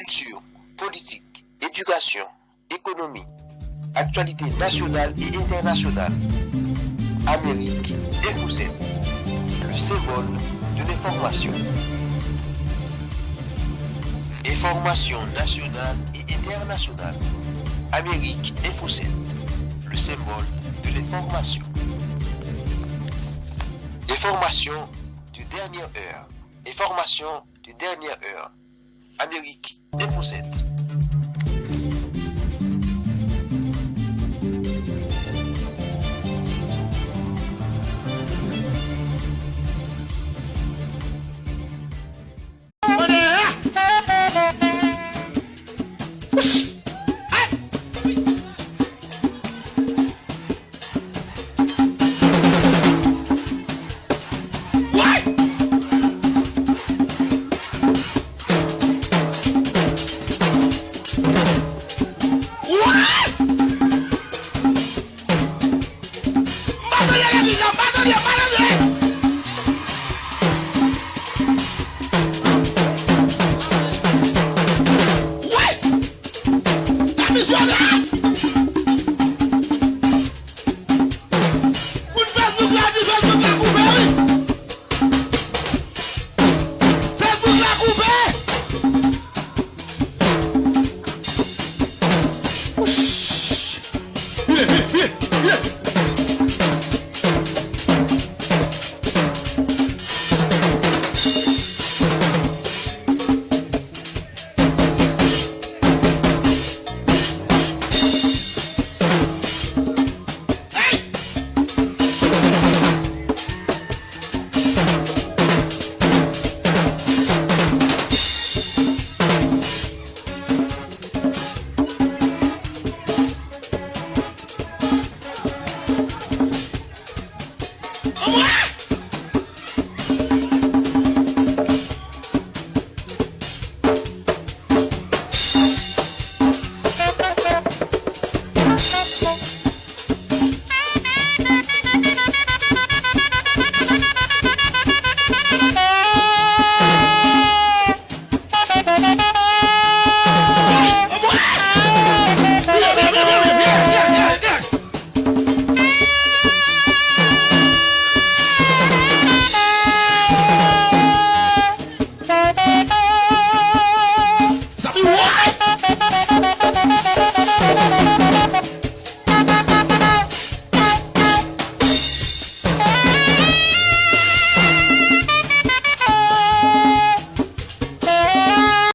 Culture, politique, éducation, économie, actualité nationale et internationale. Amérique Info 7, le symbole de l'information. Information nationale et internationale. Amérique Info 7, le symbole de l'information. Information de dernière heure. Information de dernière heure. Amérique Info 7.